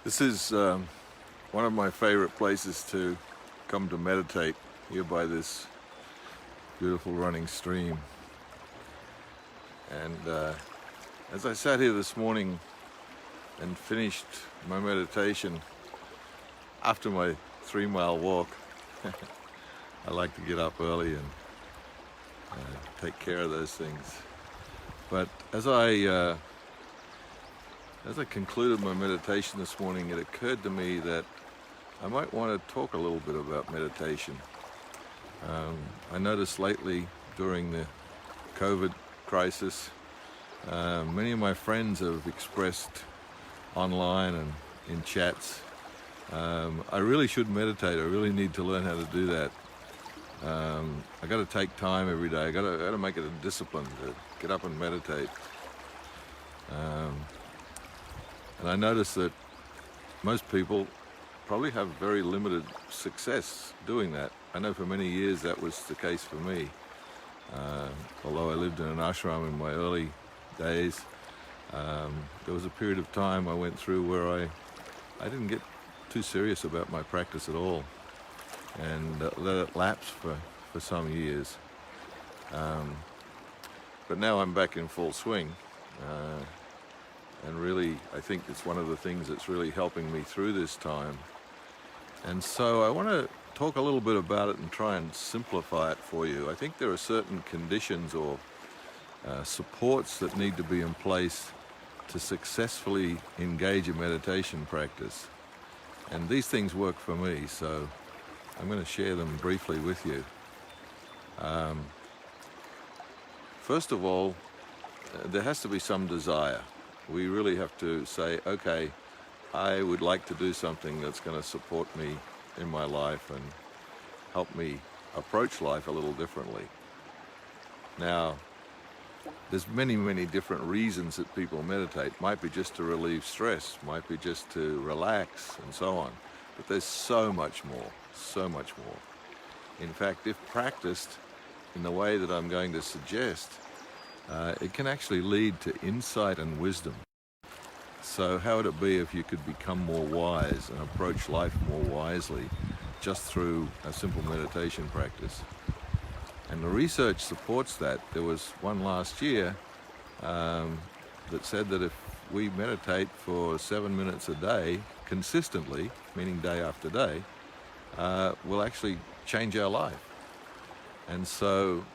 This is one of my favorite places to come to meditate, here by this beautiful running stream. And as I sat here this morning and finished my meditation after my 3-mile walk, I like to get up early and take care of those things. But as I concluded my meditation this morning, it occurred to me that I might want to talk a little bit about meditation. I noticed lately during the COVID crisis, many of my friends have expressed online and in chats, I really should meditate. I really need to learn how to do that. I got to take time every day. I got to make it a discipline to get up and meditate. And I noticed that most people probably have very limited success doing that. I know for many years that was the case for me. Although I lived in an ashram in my early days, there was a period of time I went through where I didn't get too serious about my practice at all, and let it lapse for some years. But now I'm back in full swing. And really, I think it's one of the things that's really helping me through this time. And so I want to talk a little bit about it and try and simplify it for you. I think there are certain conditions or supports that need to be in place to successfully engage in meditation practice. And these things work for me, so I'm going to share them briefly with you. First of all, there has to be some desire. We really have to say, okay, I would like to do something that's going to support me in my life and help me approach life a little differently. Now, there's many different reasons that people meditate. Might be just to relieve stress, might be just to relax, and so on. But there's so much more, so much more. In fact, if practiced in the way that I'm going to suggest, it can actually lead to insight and wisdom. So how would it be if you could become more wise and approach life more wisely just through a simple meditation practice? And the research supports that. There was one last year that said that if we meditate for 7 minutes a day consistently, meaning day after day, we'll actually change our life. And so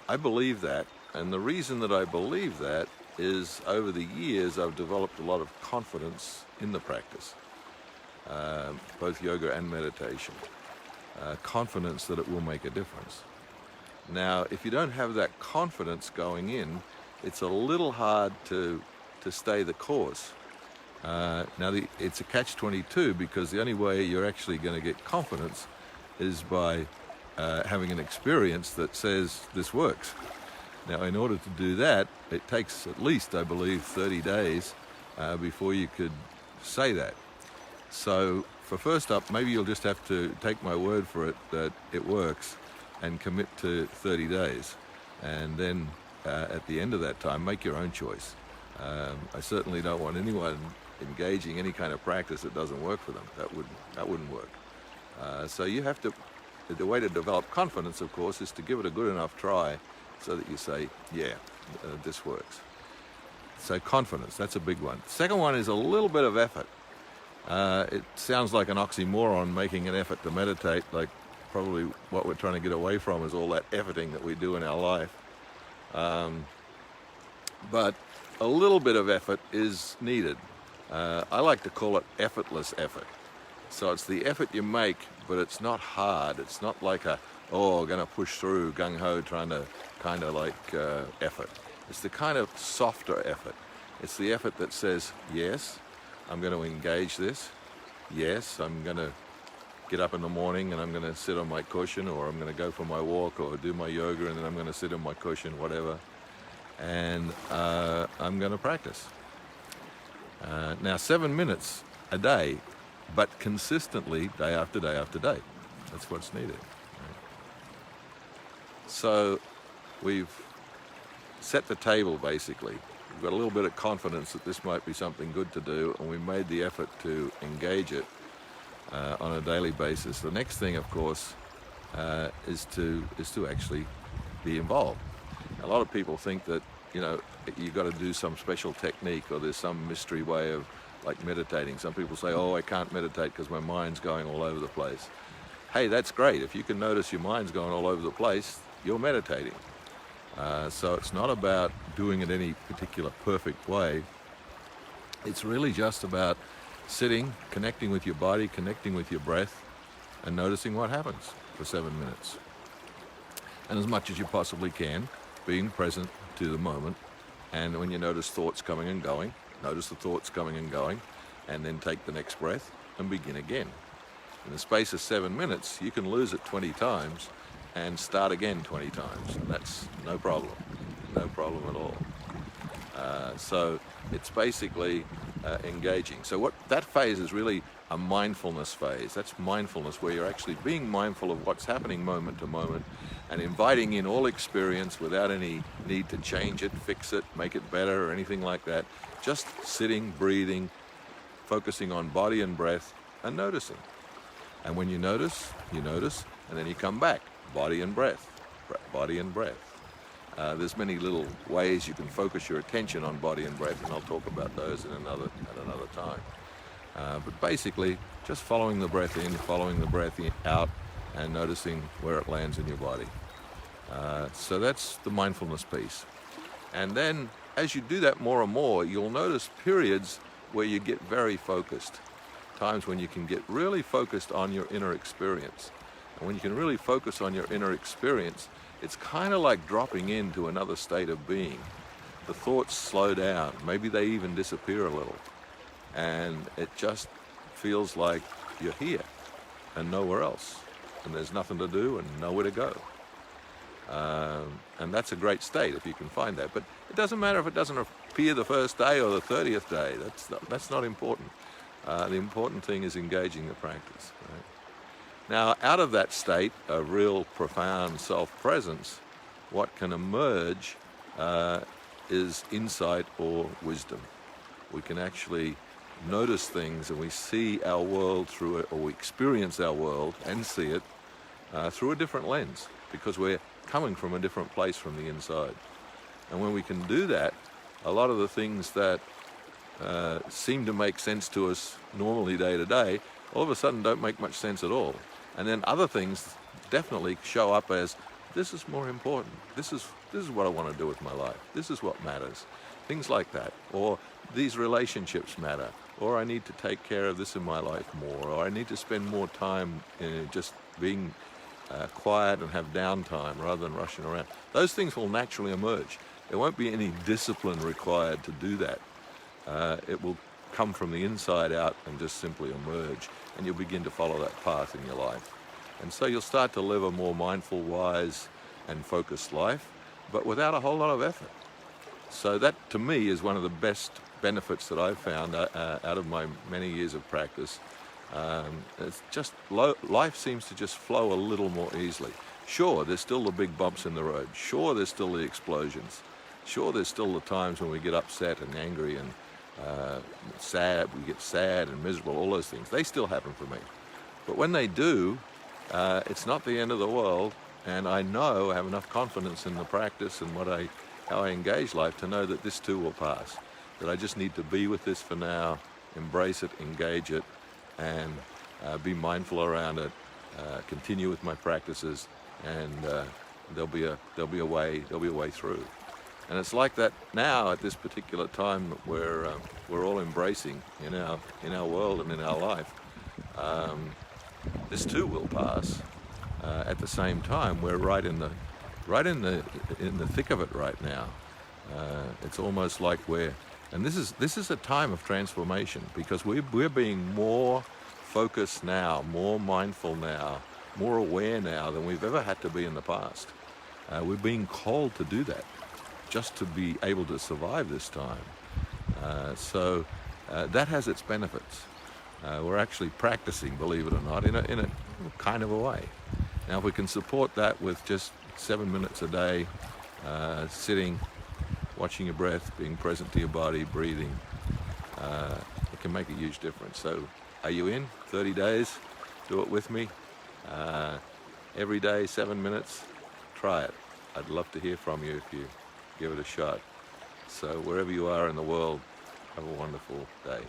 I believe that. And the reason that I believe that is over the years I've developed a lot of confidence in the practice, both yoga and meditation, confidence that it will make a difference. Now, if you don't have that confidence going in, it's a little hard to stay the course. It's a catch-22, because the only way you're actually going to get confidence is by having an experience that says this works. Now, in order to do that, it takes at least, I believe, 30 days before you could say that. So, for first up, maybe you'll just have to take my word for it that it works and commit to 30 days. And then, at the end of that time, make your own choice. I certainly don't want anyone engaging any kind of practice that doesn't work for them. That wouldn't work. So you have to, the way to develop confidence, of course, is to give it a good enough try so that you say, yeah, this works. So confidence, that's a big one. Second one is a little bit of effort. It sounds like an oxymoron, making an effort to meditate, like probably what we're trying to get away from is all that efforting that we do in our life. But a little bit of effort is needed. I like to call it effortless effort. So it's the effort you make, but it's not hard. It's not like going to push through, gung-ho, trying to kind of like effort. It's the kind of softer effort. It's the effort that says, yes, I'm going to engage this. Yes, I'm going to get up in the morning and I'm going to sit on my cushion, or I'm going to go for my walk or do my yoga and then I'm going to sit on my cushion, whatever. And I'm going to practice. Now, 7 minutes a day, but consistently, day after day after day. That's what's needed. So we've set the table, basically. we've got a little bit of confidence that this might be something good to do, and we made the effort to engage it on a daily basis. The next thing, of course, is to actually be involved. A lot of people think that, you know, you've got to do some special technique, or there's some mystery way of like meditating. Some people say, oh, I can't meditate because my mind's going all over the place. Hey, that's great. If you can notice your mind's going all over the place, you're meditating. So it's not about doing it any particular perfect way. It's really just about sitting, connecting with your body, connecting with your breath, and noticing what happens for 7 minutes. And as much as you possibly can, being present to the moment. And when you notice thoughts coming and going, notice the thoughts coming and going, and then take the next breath and begin again. In the space of 7 minutes, you can lose it 20 times and start again 20 times. That's no problem at all. So it's basically engaging. So what that phase is really a mindfulness phase. That's mindfulness, where you're actually being mindful of what's happening moment to moment and inviting in all experience without any need to change it, fix it, make it better or anything like that. Just sitting, breathing, focusing on body and breath and noticing. And when you notice, and then you come back, body and breath, body and breath. There's many little ways you can focus your attention on body and breath, and I'll talk about those at another time. But basically, just following the breath in, following the breath out, and noticing where it lands in your body. So that's the mindfulness piece. And then, as you do that more and more, you'll notice periods where you get very focused. Times when you can get really focused on your inner experience. And when you can really focus on your inner experience, it's kind of like dropping into another state of being. The thoughts slow down, maybe they even disappear a little. And it just feels like you're here and nowhere else. And there's nothing to do and nowhere to go. And that's a great state if you can find that. But it doesn't matter if it doesn't appear the first day or the 30th day. That's not important. The important thing is engaging the practice. Right? Now, out of that state of real profound self-presence, what can emerge is insight or wisdom. We can actually notice things, and we see our world through it, or we experience our world and see it through a different lens, because we're coming from a different place from the inside. And when we can do that, a lot of the things that seem to make sense to us normally day to day, all of a sudden don't make much sense at all. And then other things definitely show up as, this is more important. This is what I want to do with my life. This is what matters. Things like that. Or these relationships matter. Or I need to take care of this in my life more. Or I need to spend more time just being quiet and have downtime rather than rushing around. Those things will naturally emerge. There won't be any discipline required to do that. It will come from the inside out and just simply emerge, and you'll begin to follow that path in your life. And so you'll start to live a more mindful, wise, and focused life, but without a whole lot of effort. So that, to me, is one of the best benefits that I've found out of my many years of practice. It's just life seems to just flow a little more easily. Sure, there's still the big bumps in the road. Sure, there's still the explosions. Sure, there's still the times when we get upset and angry and sad, we get sad and miserable, all those things. They still happen for me. But when they do, it's not the end of the world, and I know I have enough confidence in the practice and how I engage life to know that this too will pass. That I just need to be with this for now, embrace it, engage it, and be mindful around it, continue with my practices, and there'll be a way through. And it's like that now at this particular time where we're all embracing in our world and in our life. This too will pass. At the same time, we're right in the thick of it right now. It's almost like and this is a time of transformation, because we're being more focused now, more mindful now, more aware now than we've ever had to be in the past. We're being called to do that, just to be able to survive this time. So that has its benefits. We're actually practicing, believe it or not, in a kind of a way. Now, if we can support that with just 7 minutes a day, sitting, watching your breath, being present to your body, breathing, it can make a huge difference. So are you in? 30 days? Do it with me. Every day, 7 minutes. Try it. I'd love to hear from you if you give it a shot. So wherever you are in the world, have a wonderful day.